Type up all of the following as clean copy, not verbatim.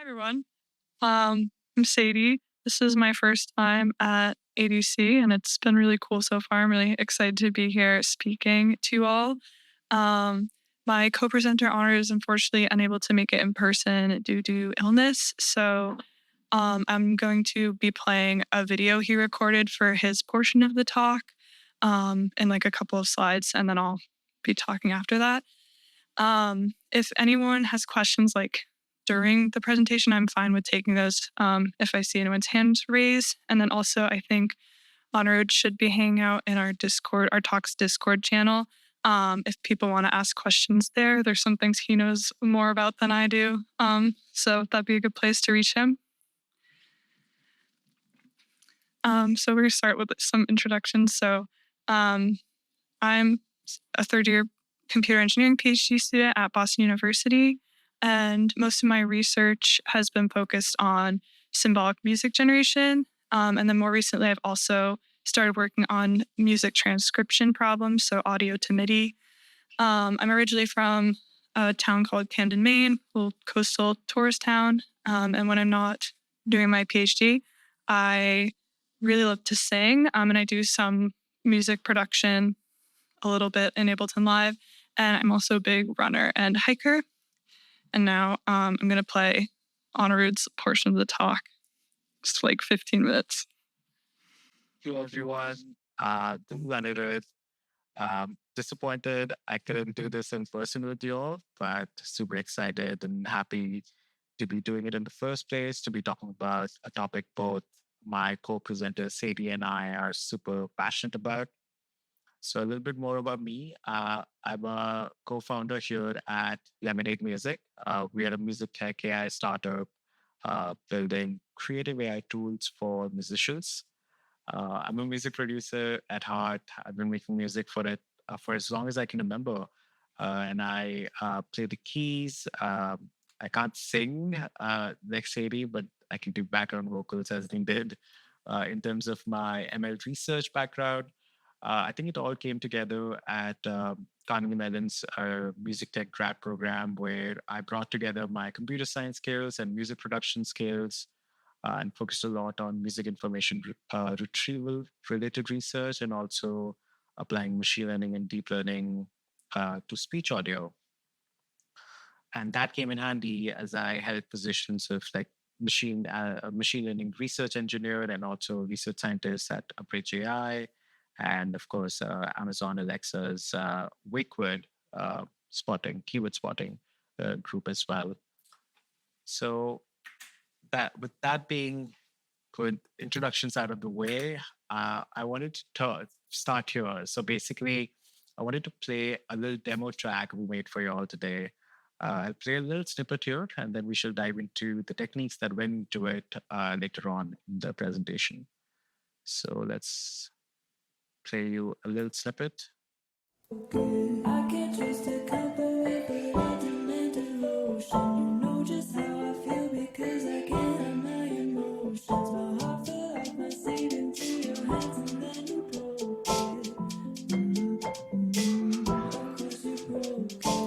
Hi, everyone. I'm Sadie. This is my first time at ADC, and it's been really cool so far. I'm really excited to be here speaking to you all. Um, my co-presenter Honor is unfortunately unable to make it in person due to illness, so I'm going to be playing a video he recorded for his portion of the talk, in like a couple of slides, and then I'll be talking after that. If anyone has questions like during the presentation, I'm fine with taking those if I see anyone's hand raised. And then also, I think Anirudh should be hanging out in our Discord, our Talks Discord channel. If people want to ask questions there, there's some things he knows more about than I do. So that'd be a good place to reach him. So we're going to start with some introductions. So I'm a third year computer engineering PhD student at Boston University, and most of my research has been focused on symbolic music generation. And then more recently, I've also started working on music transcription problems, so audio to MIDI. I'm originally from a town called Camden, Maine, a little coastal tourist town. And when I'm not doing my PhD, I really love to sing, and I do some music production a little bit in Ableton Live. And I'm also a big runner and hiker. And now I'm going to play Anirudh's portion of the talk. It's like 15 minutes. Hello, everyone. This is Anirudh. Disappointed I couldn't do this in person with you all, but super excited and happy to be doing it in the first place, to be talking about a topic both my co-presenter Sadie and I are super passionate about. So a little bit more about me. I'm a co-founder here at Lemonade Music. We are a music tech AI startup building creative AI tools for musicians. I'm a music producer at heart. I've been making music for as long as I can remember, and I play the keys. I can't sing like Sadie, but I can do background vocals as they did. In terms of my ML research background, I think it all came together at Carnegie Mellon's music tech grad program, where I brought together my computer science skills and music production skills and focused a lot on music information retrieval related research and also applying machine learning and deep learning to speech audio. And that came in handy as I held positions of like machine learning research engineer and also research scientist at Bridge AI, and of course Amazon Alexa's Wakeword keyword spotting group as well. So that with that being good introductions out of the way, I wanted to start here. So basically, I wanted to play a little demo track we made for you all today. I'll play a little snippet here, and then we shall dive into the techniques that went into it later on in the presentation. So let's play you a little snippet. I can't trust a company, but I demand devotion. You know just how I feel because I can't have my emotions. My heart fell off my seat into your hands and then you broke it. Of course you broke it.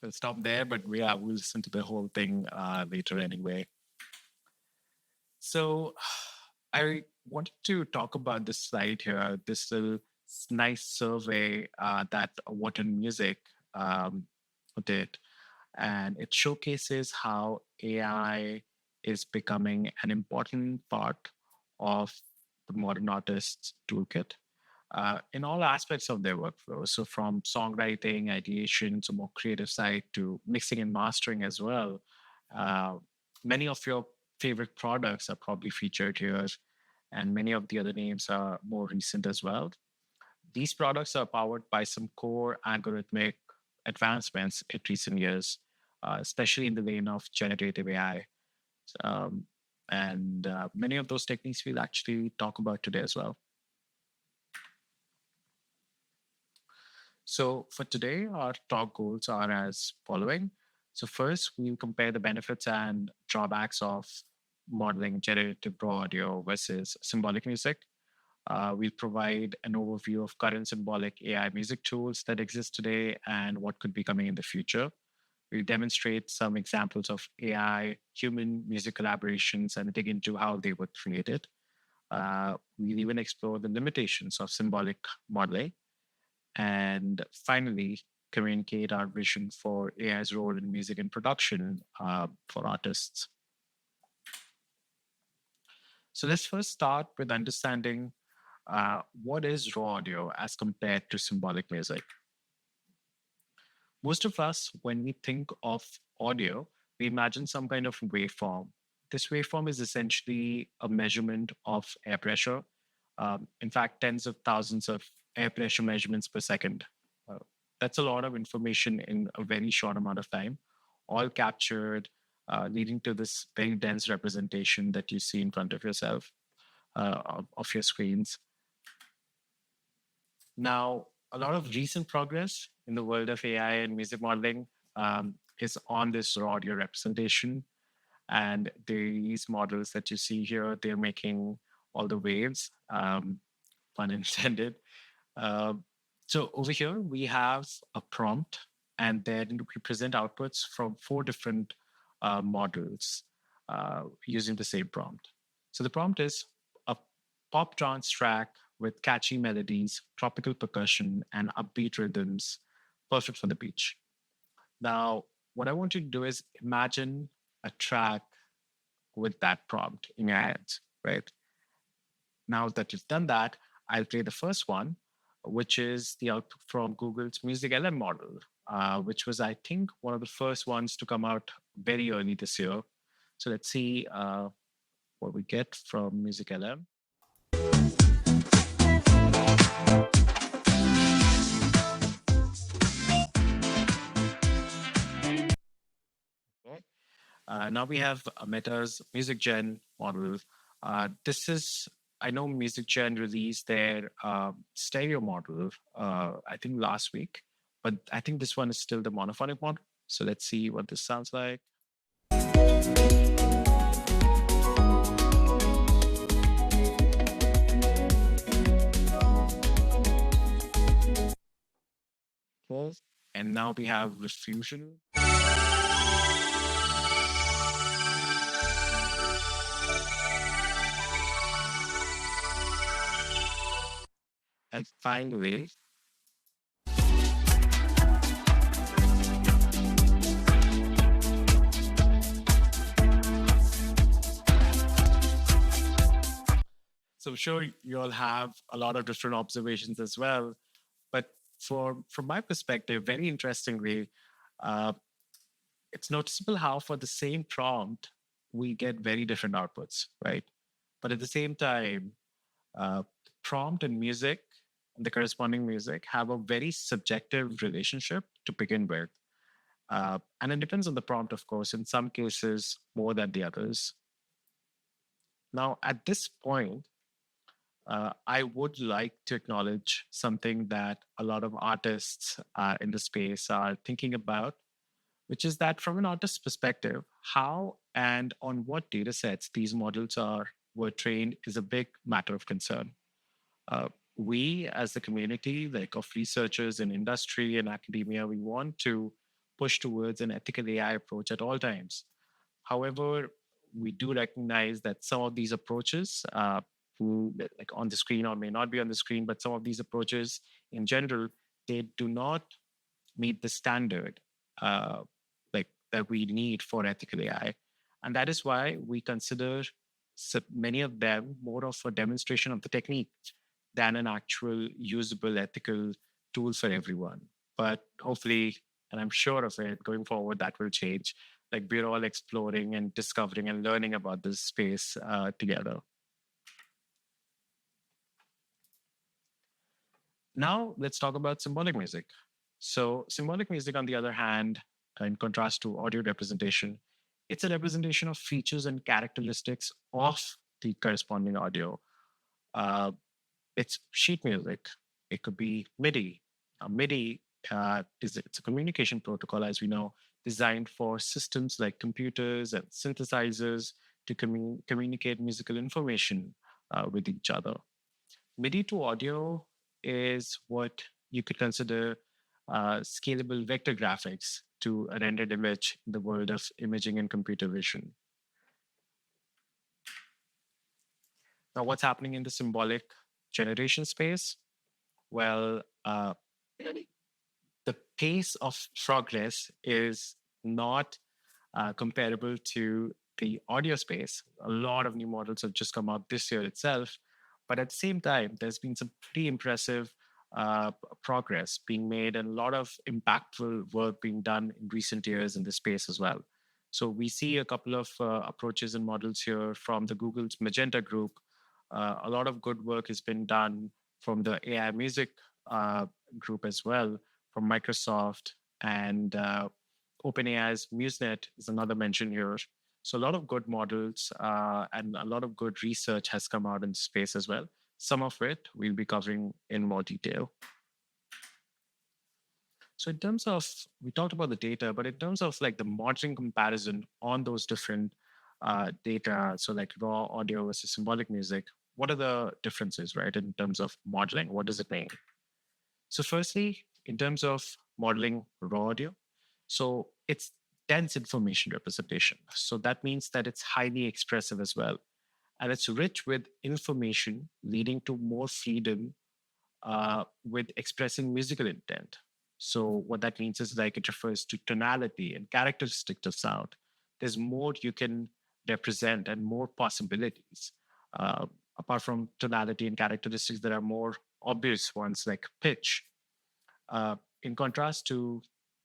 We'll stop there, but we'll listen to the whole thing later anyway. So I wanted to talk about this slide here, this little nice survey that What in Music did. And it showcases how AI is becoming an important part of the modern artist's toolkit in all aspects of their workflow. So from songwriting, ideation, to more creative side to mixing and mastering as well. Uh, Many of your favorite products are probably featured here, and many of the other names are more recent as well. These products are powered by some core algorithmic advancements in recent years, especially in the lane of generative AI. Um, and many of those techniques we'll actually talk about today as well. So for today, our talk goals are as following. So first, we'll compare the benefits and drawbacks of modeling generative raw audio versus symbolic music. We'll provide an overview of current symbolic AI music tools that exist today and what could be coming in the future. We'll demonstrate some examples of AI human music collaborations and dig into how they were created. We'll even explore the limitations of symbolic modeling and finally communicate our vision for AI's role in music and production for artists. So let's first start with understanding what is raw audio as compared to symbolic music. Most of us, when we think of audio, we imagine some kind of waveform. This waveform is essentially a measurement of air pressure. In fact, tens of thousands of air pressure measurements per second. Uh, that's a lot of information in a very short amount of time, all captured, leading to this very dense representation that you see in front of yourself, of your screens. Now, a lot of recent progress in the world of AI and music modeling is on this raw audio representation. And these models that you see here, they're making all the waves, pun intended. Uh, so over here, we have a prompt, and then we present outputs from four different models using the same prompt. So the prompt is a pop trance track with catchy melodies, tropical percussion, and upbeat rhythms, perfect for the beach. Now, what I want you to do is imagine a track with that prompt in your hands, right? Now that you've done that, I'll play the first one, which is the output from Google's Music LM model, which was, I think, one of the first ones to come out very early this year. So let's see what we get from Music LM. Okay. Now we have Meta's Music Gen model. This is, I know Music Gen released their stereo model, I think last week, but I think this one is still the monophonic model. So let's see what this sounds like. Okay. And now we have Refusion. And finally, so I'm sure you all have a lot of different observations as well. But from my perspective, very interestingly, uh, it's noticeable how for the same prompt, we get very different outputs, right? But at the same time, prompt and music and the corresponding music have a very subjective relationship to begin with. And it depends on the prompt, of course, in some cases more than the others. Now, at this point, I would like to acknowledge something that a lot of artists in the space are thinking about, which is that from an artist's perspective, how and on what data sets these models were trained is a big matter of concern. We, as the community, like of researchers in industry and academia, we want to push towards an ethical AI approach at all times. However, we do recognize that some of these approaches, like on the screen or may not be on the screen, but some of these approaches in general, they do not meet the standard uh, like that we need for ethical AI, and that is why we consider many of them more of a demonstration of the technique than an actual usable ethical tool for everyone. But hopefully, and I'm sure of it, going forward, that will change. Like we're all exploring and discovering and learning about this space together. Now, let's talk about symbolic music. So, symbolic music, on the other hand, in contrast to audio representation, it's a representation of features and characteristics of the corresponding audio. Uh, it's sheet music. It could be MIDI. MIDI it's a communication protocol, as we know, designed for systems like computers and synthesizers to communicate musical information with each other. MIDI to audio is what you could consider scalable vector graphics to a rendered image in the world of imaging and computer vision. Now, what's happening in the symbolic generation space? Well, the pace of progress is not comparable to the audio space. A lot of new models have just come out this year itself. But at the same time, there's been some pretty impressive progress being made and a lot of impactful work being done in recent years in this space as well. So we see a couple of approaches and models here from the Google's Magenta group. A lot of good work has been done from the AI music group as well, from Microsoft, and OpenAI's MuseNet is another mention here. So a lot of good models and a lot of good research has come out in space as well. Some of it we'll be covering in more detail. So in terms of, we talked about the data, but in terms of like the modeling comparison on those different data, so like raw audio versus symbolic music, what are the differences, right, in terms of modeling? What does it mean? So firstly, in terms of modeling raw audio, so it's dense information representation. So that means that it's highly expressive as well. And it's rich with information, leading to more freedom with expressing musical intent. So what that means is like it refers to tonality and characteristics of sound. There's more you can represent and more possibilities. Uh, Apart from tonality and characteristics, there are more obvious ones like pitch. In contrast to,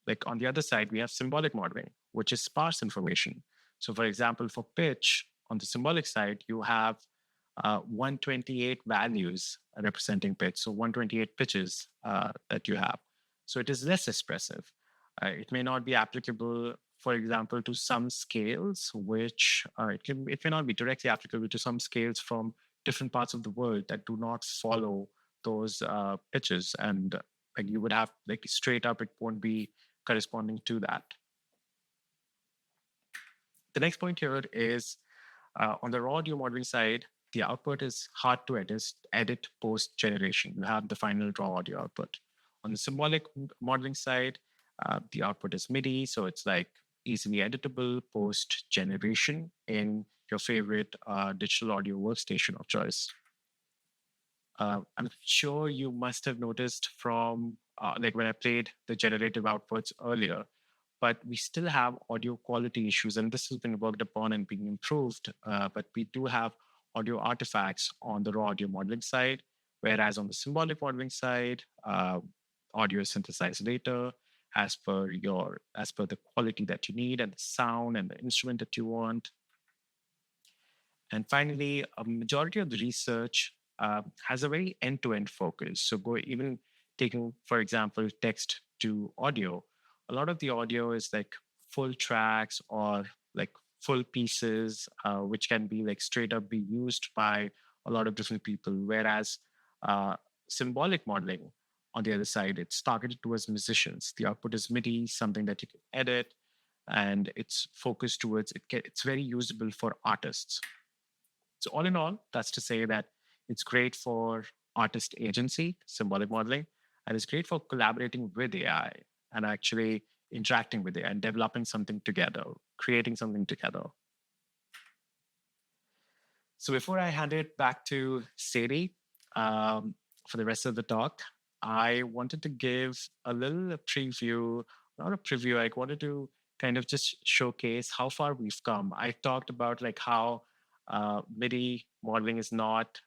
like on the other side, we have symbolic modeling, which is sparse information. So, for example, for pitch on the symbolic side, you have 128 values representing pitch. So 128 pitches that you have. So it is less expressive. It may not be applicable, for example, to some scales, which it may not be directly applicable to some scales from different parts of the world that do not follow those pitches. And like you would have like straight up, it won't be corresponding to that. The next point here is on the raw audio modeling side, the output is hard to edit post generation. You have the final raw audio output. On the symbolic modeling side, the output is MIDI, so it's like easily editable post generation in your favorite digital audio workstation of choice. I'm sure you must have noticed from like when I played the generative outputs earlier, but we still have audio quality issues, and this has been worked upon and being improved. But we do have audio artifacts on the raw audio modeling side, whereas on the symbolic modeling side, audio is synthesized later as per the quality that you need and the sound and the instrument that you want. And finally, a majority of the research has a very end-to-end focus. So go even taking, for example, text to audio, a lot of the audio is like full tracks or like full pieces, which can be like straight up be used by a lot of different people. Whereas uh, symbolic modeling, on the other side, it's targeted towards musicians. The output is MIDI, something that you can edit, and it's focused towards it's very usable for artists. So all in all, that's to say that it's great for artist agency, symbolic modeling, and it's great for collaborating with AI and actually interacting with it and developing something together, creating something together. So before I hand it back to Sadie for the rest of the talk, I wanted to give a little preview, not a preview, I wanted to kind of just showcase how far we've come. I talked about like how MIDI modeling is not,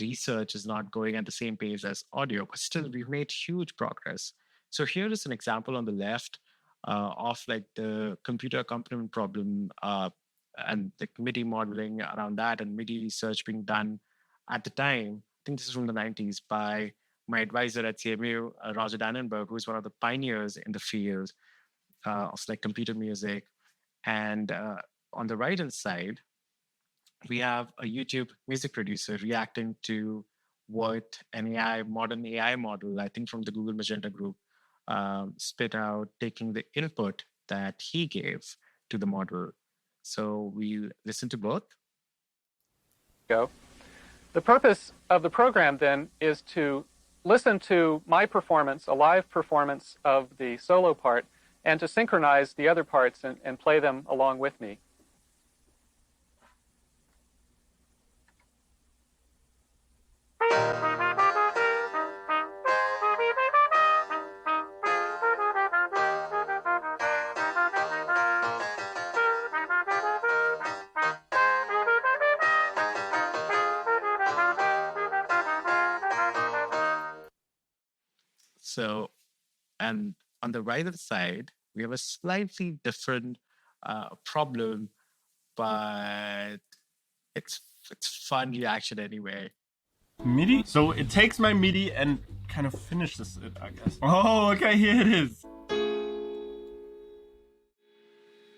research is not going at the same pace as audio, but still we've made huge progress. So here is an example on the left of like the computer accompaniment problem and the MIDI modeling around that and MIDI research being done at the time. I think this is from the 90s by my advisor at CMU, Roger Dannenberg, who's one of the pioneers in the field of like computer music. And on the right hand side, we have a YouTube music producer reacting to what an modern AI model, I think from the Google Magenta group, spit out, taking the input that he gave to the model. So we'll listen to both. Go. The purpose of the program then is to listen to my performance, a live performance of the solo part, and to synchronize the other parts and play them along with me. So, and on the right side, we have a slightly different problem, but it's fun reaction anyway. MIDI? So it takes my MIDI and kind of finishes it, I guess. Oh, okay, here it is.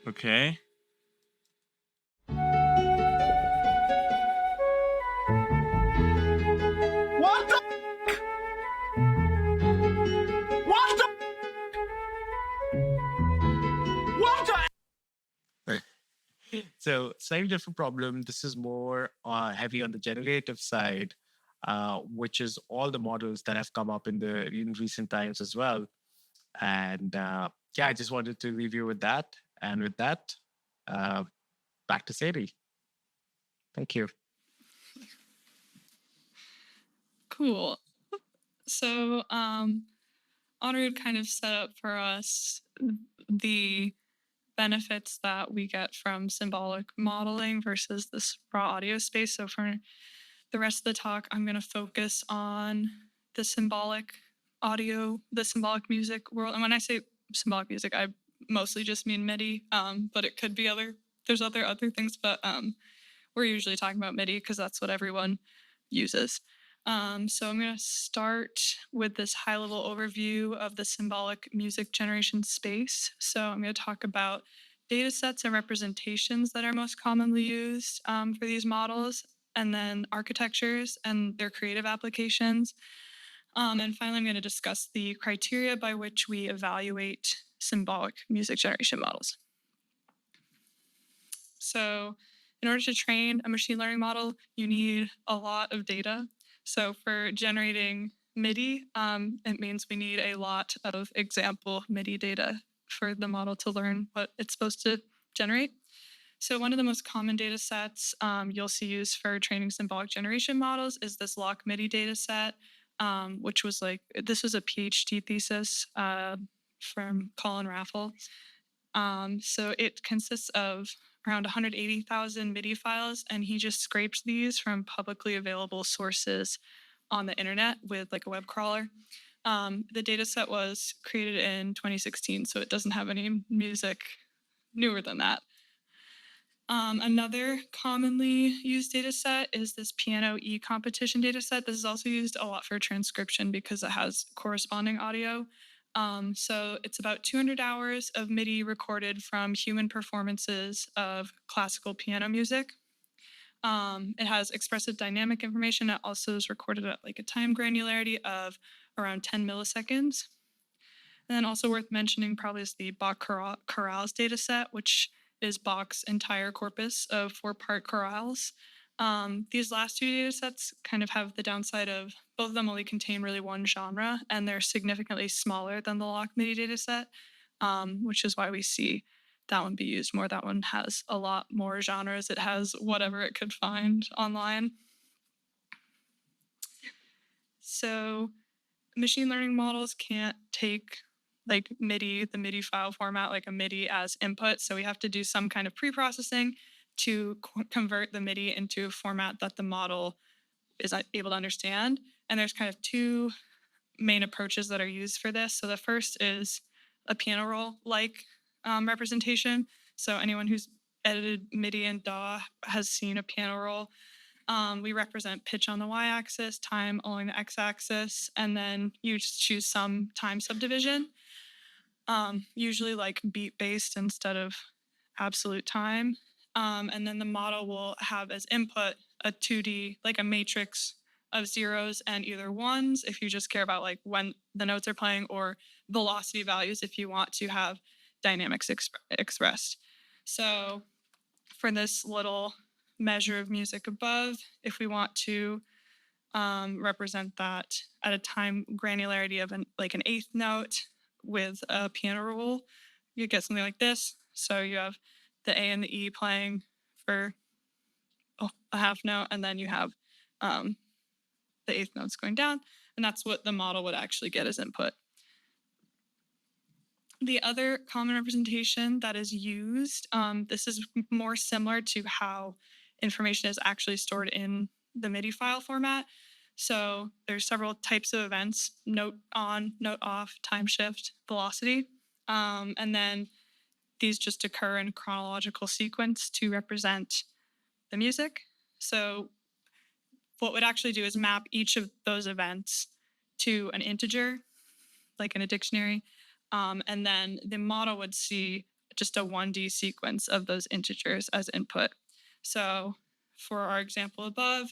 Okay. What the? What the? What the? So slightly different problem. This is more heavy on the generative side, which is all the models that have come up in recent times as well. And yeah, I just wanted to leave you with that. And with that, back to Sadie. Thank you. Cool. So, Anirudh kind of set up for us the benefits that we get from symbolic modeling versus this raw audio space. So for the rest of the talk, I'm going to focus on the symbolic audio, the symbolic music world. And when I say symbolic music, I mostly just mean MIDI, but it could be there's other things, but we're usually talking about MIDI because that's what everyone uses. So I'm going to start with this high-level overview of the symbolic music generation space. So I'm going to talk about data sets and representations that are most commonly used for these models, and then architectures and their creative applications. And finally, I'm going to discuss the criteria by which we evaluate symbolic music generation models. So in order to train a machine learning model, you need a lot of data. So for generating MIDI, it means we need a lot of example MIDI data for the model to learn what it's supposed to generate. So one of the most common data sets you'll see used for training symbolic generation models is this lock MIDI data set, which was this was a PhD thesis from Colin Raffel. So it consists of around 180,000 MIDI files, and he just scraped these from publicly available sources on the internet with a web crawler. The data set was created in 2016, so it doesn't have any music newer than that. Another commonly used data set is this piano E competition data set. This is also used a lot for transcription because it has corresponding audio. So it's about 200 hours of MIDI recorded from human performances of classical piano music. It has expressive dynamic information. It also is recorded at a time granularity of around 10 milliseconds. And then also worth mentioning probably is the Bach chorales data set, which is Bach's entire corpus of 4-part chorales. These last two data sets kind of have the downside of both of them only contain really one genre, and they're significantly smaller than the lock MIDI data set, which is why we see that one be used more. That one has a lot more genres. It has whatever it could find online. So machine learning models can't take MIDI, the MIDI file format, like a MIDI as input. So we have to do some kind of pre-processing to convert the MIDI into a format that the model is able to understand. And there's kind of two main approaches that are used for this. So the first is a piano roll-like representation. So anyone who's edited MIDI in DAW has seen a piano roll. We represent pitch on the y-axis, time along the x-axis, and then you just choose some time subdivision, usually beat-based instead of absolute time. And then the model will have as input a 2D, a matrix of zeros and either ones if you just care about when the notes are playing, or velocity values if you want to have dynamics expressed. So for this little measure of music above, if we want to represent that at a time granularity of an eighth note with a piano roll, you get something like this. So you have the A and the E playing for a half note, and then you have the eighth notes going down, and that's what the model would actually get as input. The other common representation that is used, this is more similar to how information is actually stored in the MIDI file format. So there's several types of events: note on, note off, time shift, velocity. And then these just occur in chronological sequence to represent the music. So what we'd actually do is map each of those events to an integer, like in a dictionary. And then the model would see just a 1D sequence of those integers as input. So for our example above,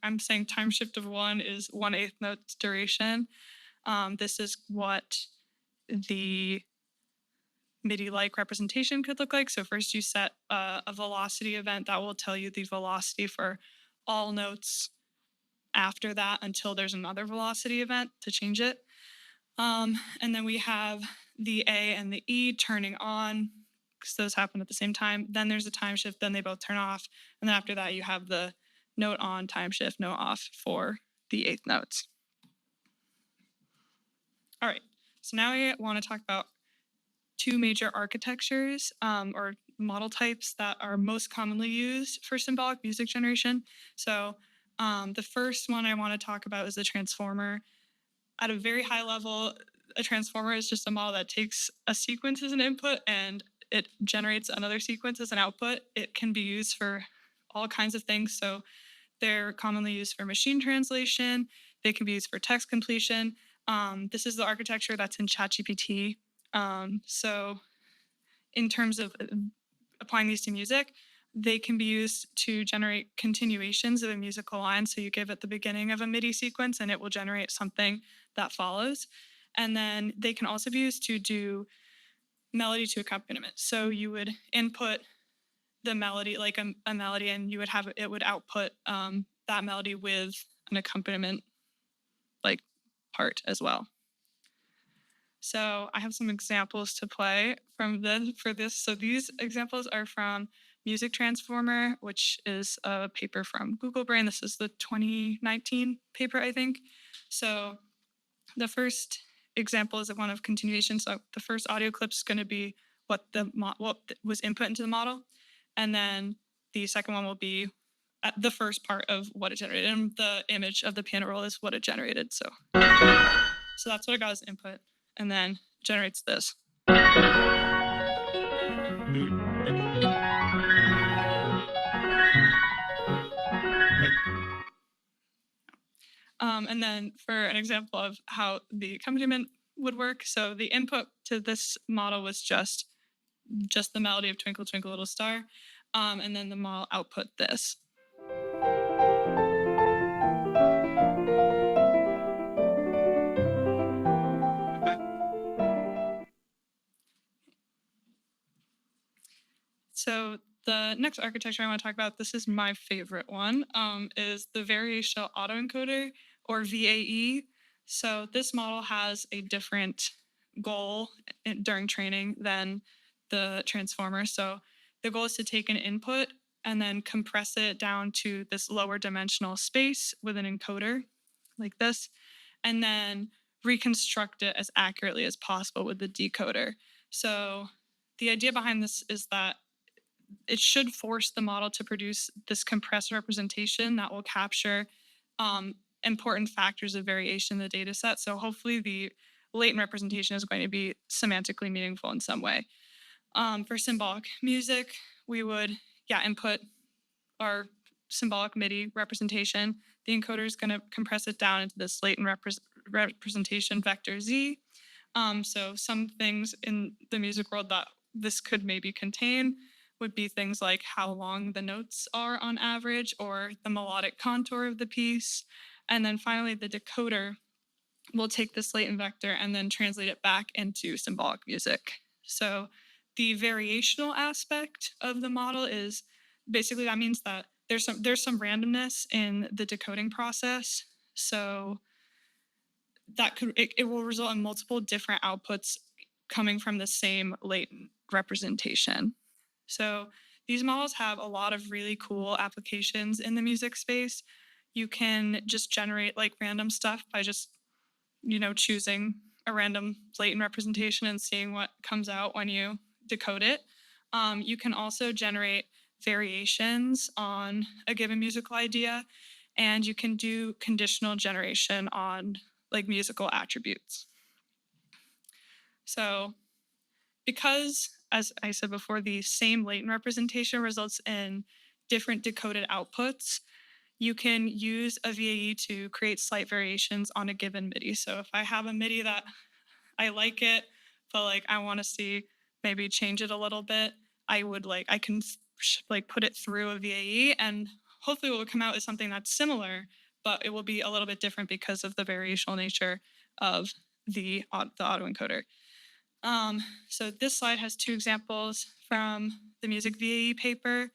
I'm saying time shift of 1 is 1/8 note duration. This is what the MIDI-like representation could look like. So first you set a velocity event that will tell you the velocity for all notes after that until there's another velocity event to change it. And then we have the A and the E turning on, because those happen at the same time. Then there's a time shift, then they both turn off. And then after that, you have the note on, time shift, note off for the eighth notes. All right, so now we want to talk about two major architectures or model types that are most commonly used for symbolic music generation. So the first one I want to talk about is the transformer. At a very high level, a transformer is just a model that takes a sequence as an input and it generates another sequence as an output. It can be used for all kinds of things. So they're commonly used for machine translation. They can be used for text completion. This is the architecture that's in ChatGPT. So in terms of applying these to music, they can be used to generate continuations of a musical line. So you give it the beginning of a MIDI sequence and it will generate something that follows. And then they can also be used to do melody to accompaniment. So you would input the melody, like a melody, and you would have it would output that melody with an accompaniment like part as well. So I have some examples to play for this. So these examples are from Music Transformer, which is a paper from Google Brain. This is the 2019 paper, I think. So the first example is one of continuation. So the first audio clip is going to be what was input into the model. And then the second one will be at the first part of what it generated. And the image of the piano roll is what it generated. So that's what it got as input. And then generates this. And then for an example of how the accompaniment would work, so the input to this model was just the melody of Twinkle Twinkle Little Star, and then the model output this. So the next architecture I want to talk about, this is my favorite one, is the variational autoencoder, or VAE. So this model has a different goal during training than the transformer. So the goal is to take an input and then compress it down to this lower dimensional space with an encoder like this, and then reconstruct it as accurately as possible with the decoder. So the idea behind this is that it should force the model to produce this compressed representation that will capture important factors of variation in the data set. So hopefully the latent representation is going to be semantically meaningful in some way. For symbolic music, we would input our symbolic MIDI representation. The encoder is going to compress it down into this latent representation vector Z. So some things in the music world that this could maybe contain would be things like how long the notes are on average, or the melodic contour of the piece. And then finally, the decoder will take this latent vector and then translate it back into symbolic music. So the variational aspect of the model is basically that means that there's some randomness in the decoding process. So that it will result in multiple different outputs coming from the same latent representation. So these models have a lot of really cool applications in the music space. You can just generate like random stuff by just, choosing a random latent representation and seeing what comes out when you decode it. You can also generate variations on a given musical idea, and you can do conditional generation on like musical attributes. So because, as I said before, the same latent representation results in different decoded outputs, you can use a VAE to create slight variations on a given MIDI. So if I have a MIDI that I like it, but like I want to see maybe change it a little bit, I can put it through a VAE, and hopefully what will come out is something that's similar, but it will be a little bit different because of the variational nature of the autoencoder. So this slide has two examples from the music VAE paper.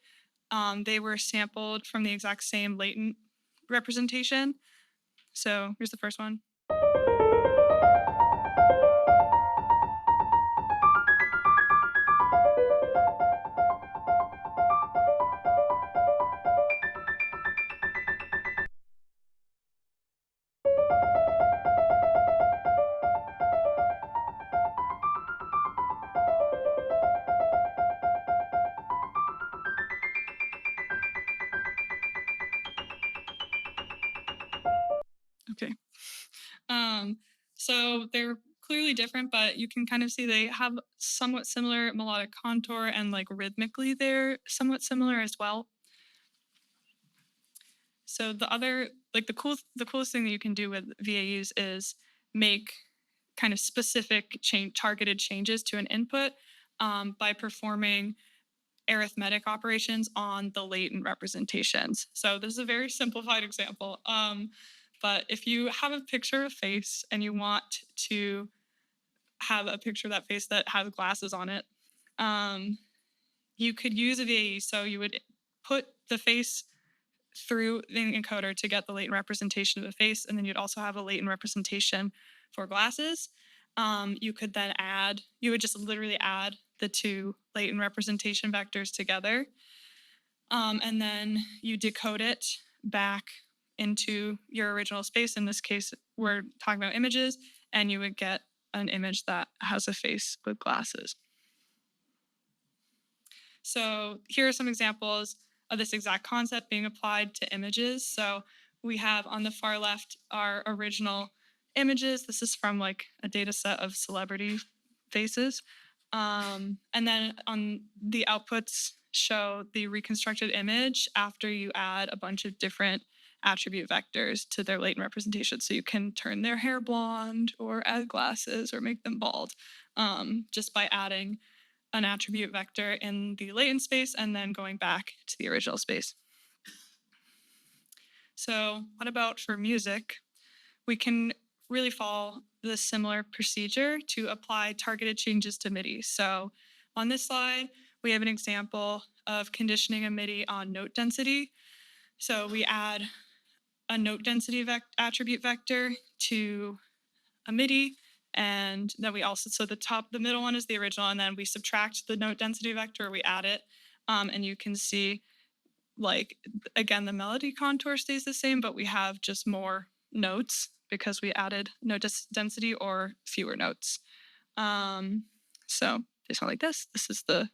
They were sampled from the exact same latent representation. So here's the first one. Okay. So they're clearly different, but you can kind of see they have somewhat similar melodic contour, and like rhythmically they're somewhat similar as well. So the coolest thing that you can do with VAUs is make kind of specific targeted changes to an input by performing arithmetic operations on the latent representations. So this is a very simplified example. But if you have a picture of a face and you want to have a picture of that face that has glasses on it, you could use a VAE. So you would put the face through the encoder to get the latent representation of the face, and then you'd also have a latent representation for glasses. You would just literally add the two latent representation vectors together, and then you decode it back into your original space. In this case, we're talking about images, and you would get an image that has a face with glasses. So here are some examples of this exact concept being applied to images. So we have on the far left our original images. This is from like a data set of celebrity faces. And then on the outputs show the reconstructed image after you add a bunch of different attribute vectors to their latent representation. So you can turn their hair blonde or add glasses or make them bald just by adding an attribute vector in the latent space and then going back to the original space. So what about for music? We can really follow the similar procedure to apply targeted changes to MIDI. So on this slide, we have an example of conditioning a MIDI on note density. So we add a note density attribute vector to a MIDI, and then we also, so the middle one is the original, and then we subtract the note density vector, we add it, and you can see, like, again, the melody contour stays the same, but we have just more notes because we added note density or fewer notes. So they sound like this. This is the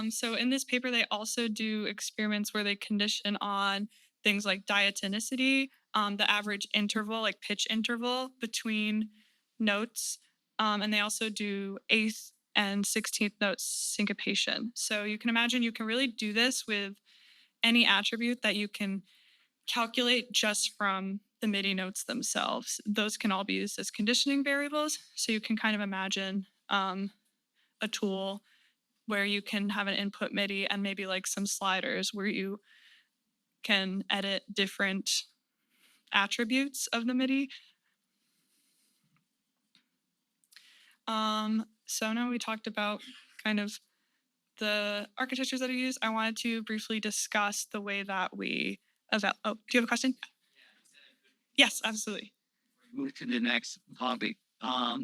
So in this paper, they also do experiments where they condition on things like diatonicity, the average interval, like pitch interval between notes, and they also do eighth and 16th note syncopation. So you can imagine you can really do this with any attribute that you can calculate just from the MIDI notes themselves. Those can all be used as conditioning variables. So you can kind of imagine a tool where you can have an input MIDI and maybe like some sliders where you can edit different attributes of the MIDI. So now we talked about kind of the architectures that are used. I wanted to briefly discuss the way that we do you have a question? Yes, absolutely. Move to the next topic. How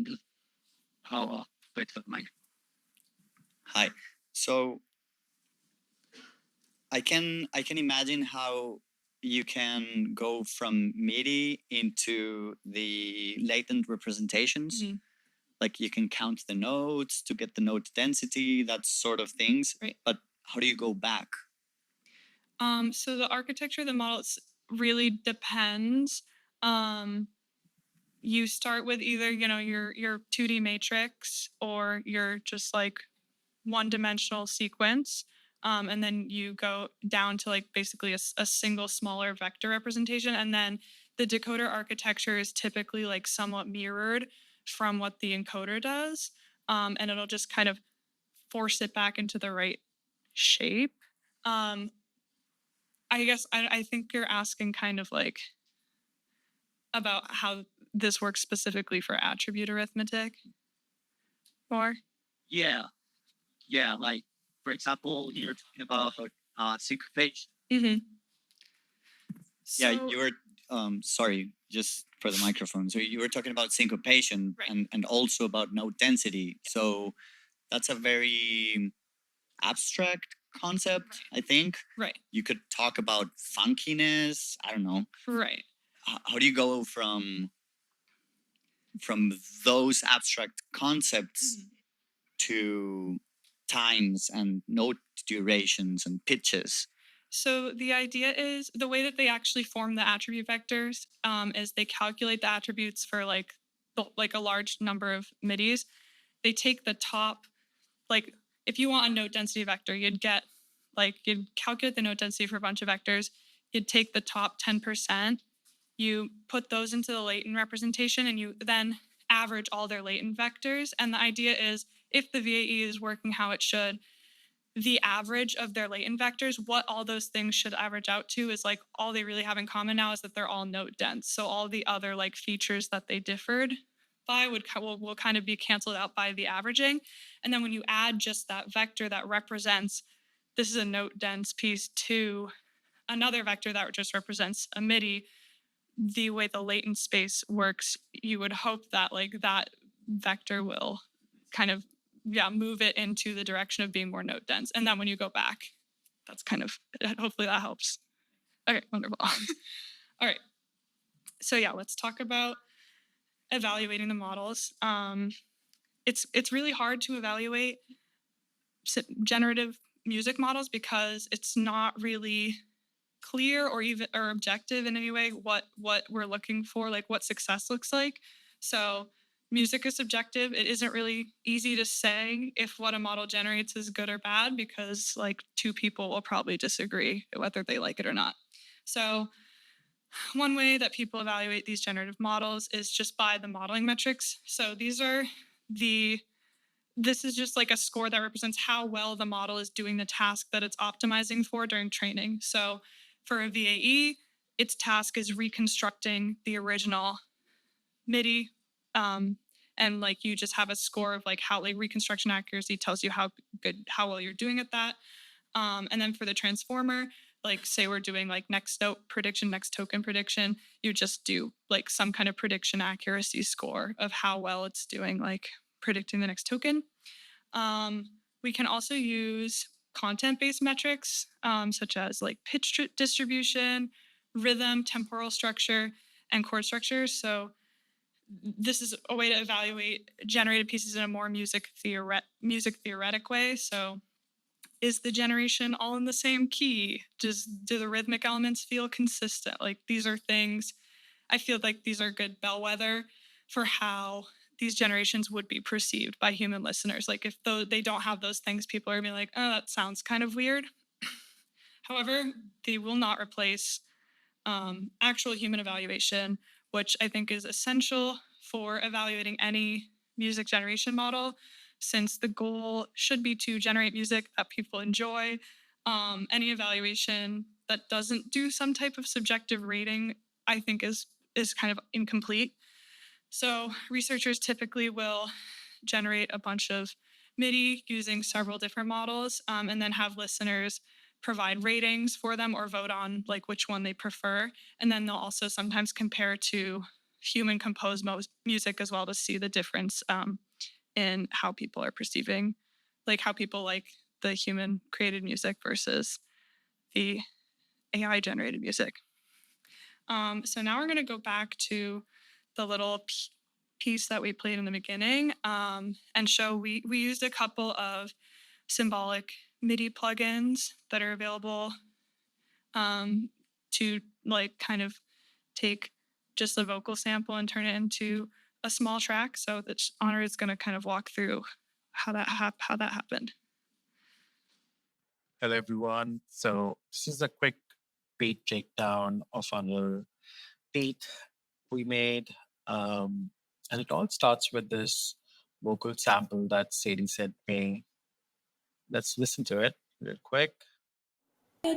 wait for the mic. Hi. So I can imagine how you can go from MIDI into the latent representations. Mhm. Like you can count the notes to get the note density, that sort of things. Right. But how do you go back? So the architecture of the model really depends. You start with either, your 2D matrix or your just like one-dimensional sequence. And then you go down to like basically a single smaller vector representation. And then the decoder architecture is typically like somewhat mirrored from what the encoder does. And it'll just kind of force it back into the right shape. I guess I think you're asking kind of like about how this works specifically for attribute arithmetic. Or Yeah. Like for example, you're talking about syncopation. mm-hmm. Yeah, you were sorry, just for the microphone. So you were talking about syncopation, right. and also about note density. So that's a very abstract concept, I think. Right. You could talk about funkiness. I don't know. Right. How do you go from those abstract concepts Mm-hmm. to times and note durations and pitches? So the idea is the way that they actually form the attribute vectors is they calculate the attributes for like a large number of MIDIs. They take the top, like if you want a note density vector, you'd calculate the note density for a bunch of vectors. You'd take the top 10%, you put those into the latent representation, and you then average all their latent vectors. And the idea is if the VAE is working how it should, the average of their latent vectors, what all those things should average out to is like all they really have in common now is that they're all note dense. So all the other like features that they differed by will kind of be canceled out by the averaging. And then when you add just that vector that represents this is a note dense piece to another vector that just represents a MIDI, the way the latent space works, you would hope that like that vector will kind of move it into the direction of being more note dense. And then when you go back, that's kind of, hopefully that helps. Okay, wonderful. All right. So let's talk about evaluating the models. It's really hard to evaluate generative music models because it's not really clear or objective in any way what we're looking for, like what success looks like. So music is subjective. It isn't really easy to say if what a model generates is good or bad because like two people will probably disagree whether they like it or not. So one way that people evaluate these generative models is just by the modeling metrics. So this is just like a score that represents how well the model is doing the task that it's optimizing for during training. So for a VAE, its task is reconstructing the original MIDI. And like you just have a score of like how like reconstruction accuracy tells you how well you're doing at that. And then for the transformer, like say we're doing like next note prediction, next token prediction, you just do like some kind of prediction accuracy score of how well it's doing like predicting the next token. We can also use content-based metrics such as like pitch distribution, rhythm, temporal structure, and chord structure. So this is a way to evaluate generated pieces in a more music theoretic way. So is the generation all in the same key? Do the rhythmic elements feel consistent? Like, these are things, I feel like these are good bellwether for how these generations would be perceived by human listeners. Like, if they don't have those things, people are gonna be like, oh, that sounds kind of weird. However, they will not replace actual human evaluation, which I think is essential for evaluating any music generation model, since the goal should be to generate music that people enjoy. Any evaluation that doesn't do some type of subjective rating, I think, is kind of incomplete. So researchers typically will generate a bunch of MIDI using several different models, and then have listeners provide ratings for them or vote on like which one they prefer. And then they'll also sometimes compare to human composed music as well to see the difference in how people are perceiving, like how people like the human created music versus the AI generated music. So now we're going to go back to the little piece that we played in the beginning, and show we used a couple of symbolic MIDI plugins that are available to like kind of take just a vocal sample and turn it into a small track. So that Honor is going to kind of walk through how that happened. Hello, everyone. So this is a quick beat breakdown of our beat we made. And it all starts with this vocal sample that Sadie sent me. Let's listen to it real quick.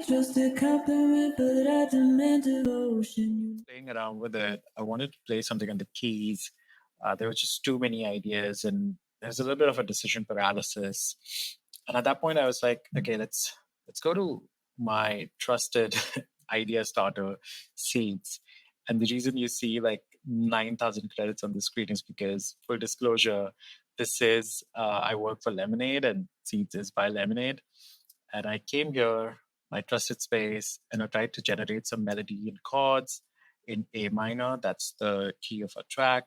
Just a compliment, but I demand devotion. Playing around with it, I wanted to play something on the keys. There were just too many ideas, and there's a little bit of a decision paralysis. And at that point, I was like, okay, let's go to my trusted idea starter, Seeds. And the reason you see like 9,000 credits on the screen is because, full disclosure, this is I work for Lemonade, and Seeds is by Lemonade. And I came here, my trusted space, and I tried to generate some melody and chords in A minor. That's the key of a track.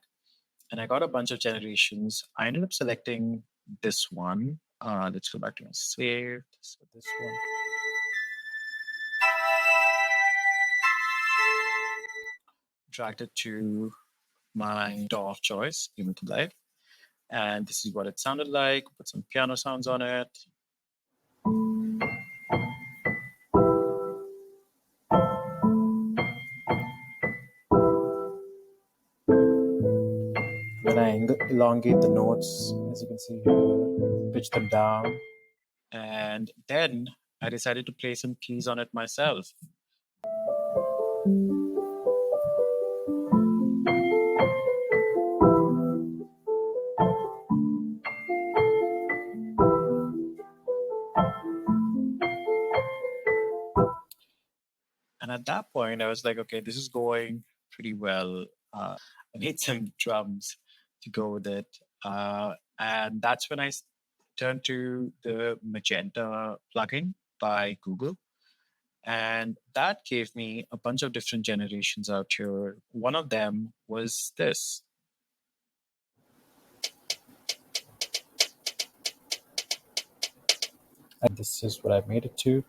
And I got a bunch of generations. I ended up selecting this one. Let's go back to my save. So this one. Dragged it to my DAW of choice, Human to Life. And this is what it sounded like. Put some piano sounds on it. Then I elongate the notes, as you can see here, pitch them down. And then I decided to play some keys on it myself. And at that point, I was like, okay, this is going pretty well. I need some drums to go with it. And that's when I turned to the Magenta plugin by Google. And that gave me a bunch of different generations out here. One of them was this. And this is what I made it to.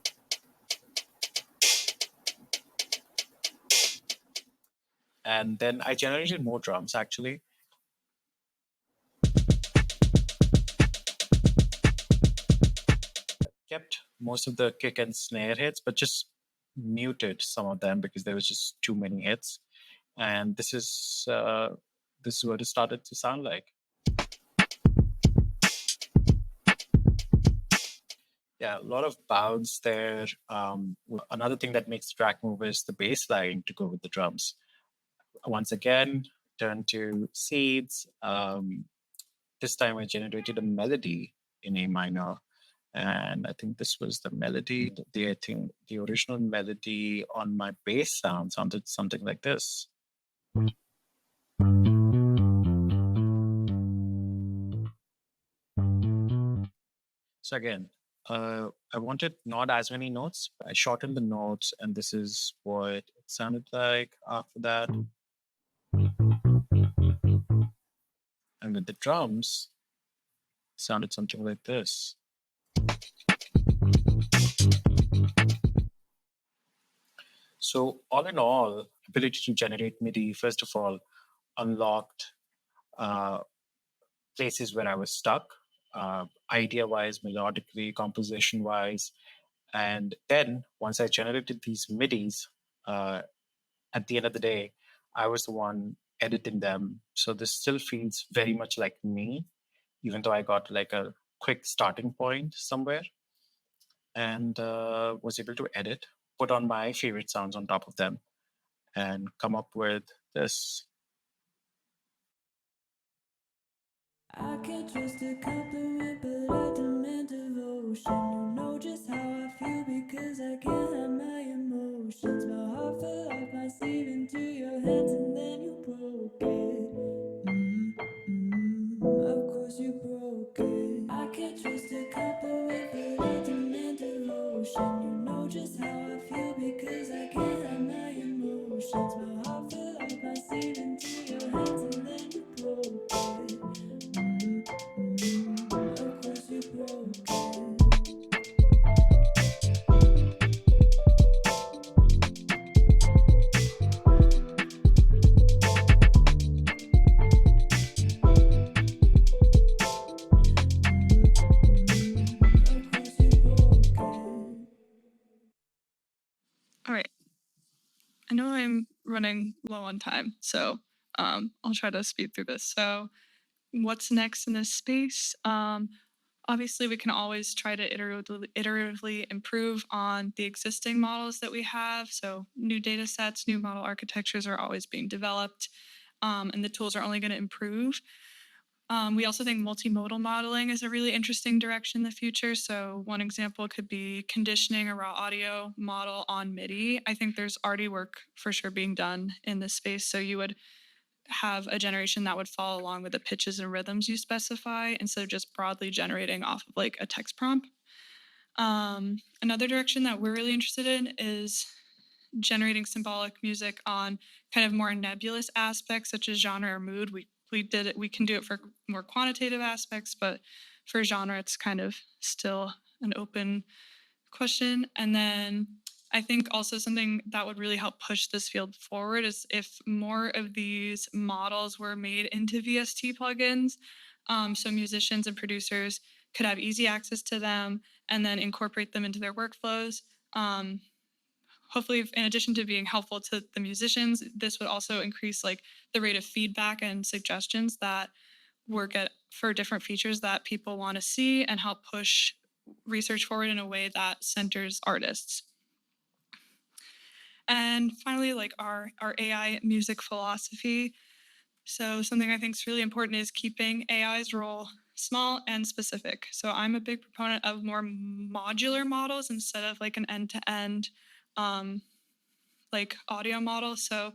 And then I generated more drums, actually. Kept most of the kick and snare hits, but just muted some of them because there was just too many hits. And this is what it started to sound like. Yeah, a lot of bounce there. Another thing that makes the track move is the bass line to go with the drums. Once again, turn to Seeds. This time I generated a melody in A minor. And I think this was the melody. I think the original melody on my bass sounded something like this. So again, I wanted not as many notes. I shortened the notes, and this is what it sounded like after that. And with the drums, it sounded something like this. So all in all, ability to generate MIDI, first of all, unlocked uh, places where I was stuck, idea-wise, melodically, composition-wise. And then once I generated these MIDIs, uh, at the end of the day, I was the one editing them. So this still feels very much like me, even though I got like a quick starting point somewhere and was able to edit, put on my favorite sounds on top of them, and come up with this. I can't trust a compliment, but I demand devotion. You know just how I feel because I can't hide my emotions. My heart fell off my sleeve into your hands and then you broke it. Of course you broke it. I can't trust a compliment, but I demand devotion. You know just how I feel because I can't hide my emotions. My heart fell off my sleeve into your hands and then you broke it. Of course you broke it. Of course you broke it. All right. I know I'm running low on time, so I'll try to speed through this. So, what's next in this space? Obviously, we can always try to iteratively improve on the existing models that we have. So, new data sets, new model architectures are always being developed, and the tools are only going to improve. We also think multimodal modeling is a really interesting direction in the future. So one example could be conditioning a raw audio model on MIDI. I think there's already work for sure being done in this space. So you would have a generation that would follow along with the pitches and rhythms you specify instead of just broadly generating off of like a text prompt. Another direction that we're really interested in is generating symbolic music on kind of more nebulous aspects such as genre or mood. We can do it for more quantitative aspects, but for genre it's kind of still an open question. And then I think also something that would really help push this field forward is if more of these models were made into VST plugins, so musicians and producers could have easy access to them and then incorporate them into their workflows. Hopefully, in addition to being helpful to the musicians, this would also increase like the rate of feedback and suggestions that work at for different features that people want to see and help push research forward in a way that centers artists. And finally, like our AI music philosophy. So something I think is really important is keeping AI's role small and specific. So I'm a big proponent of more modular models instead of like an end-to-end like audio model. So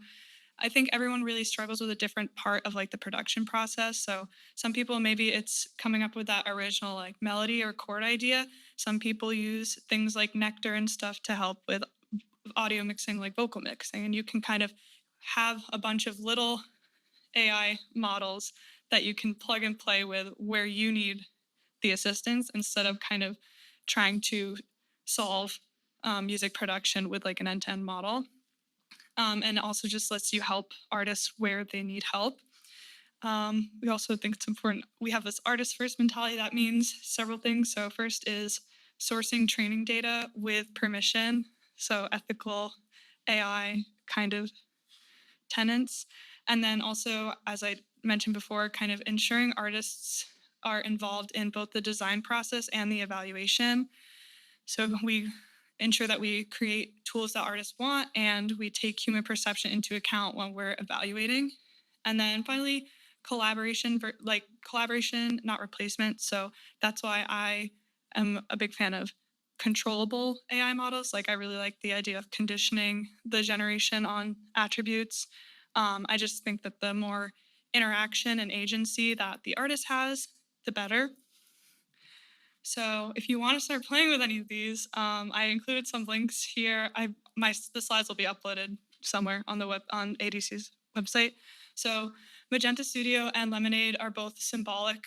I think everyone really struggles with a different part of like the production process. So some people maybe it's coming up with that original like melody or chord idea. Some people use things like Nectar and stuff to help with audio mixing, like vocal mixing. And you can kind of have a bunch of little AI models that you can plug and play with where you need the assistance instead of kind of trying to solve music production with like an end-to-end model. And also just lets you help artists where they need help. We also think it's important. We have this artist first mentality that means several things. So first is sourcing training data with permission. So ethical AI kind of tenets. And then also, as I mentioned before, kind of ensuring artists are involved in both the design process and the evaluation. So we ensure that we create tools that artists want and we take human perception into account when we're evaluating. And then finally, collaboration, not replacement. So that's why I am a big fan of controllable AI models. Like I really like the idea of conditioning the generation on attributes. I just think that the more interaction and agency that the artist has, the better. So if you want to start playing with any of these, I included some links here. The slides will be uploaded somewhere on the web on ADC's website. So Magenta Studio and Lemonade are both symbolic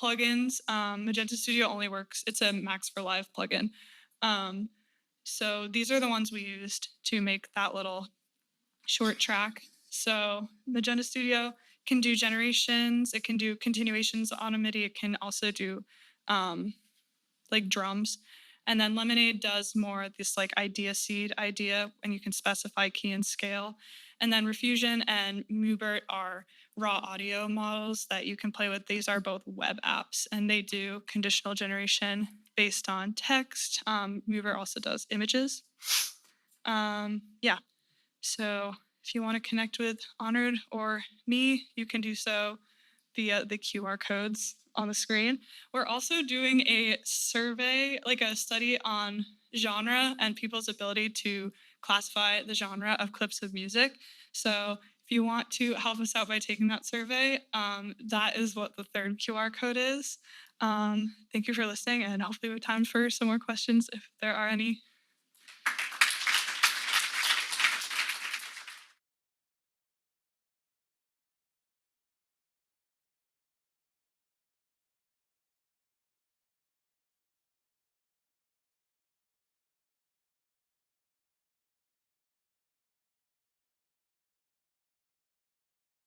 plugins. Magenta Studio only works; it's a Max for Live plugin. So these are the ones we used to make that little short track. So Magenta Studio can do generations, it can do continuations on a MIDI, it can also do like drums. And then Lemonade does more this like idea seed idea, and you can specify key and scale. And then Refusion and Mubert are raw audio models that you can play with. These are both web apps, and they do conditional generation based on text. Mubert also does images. Yeah. So if you want to connect with Anirudh or me, you can do so via the QR codes on the screen. We're also doing a survey, like a study on genre and people's ability to classify the genre of clips of music. So if you want to help us out by taking that survey, that is what the third QR code is. Thank you for listening, and hopefully we have time for some more questions if there are any.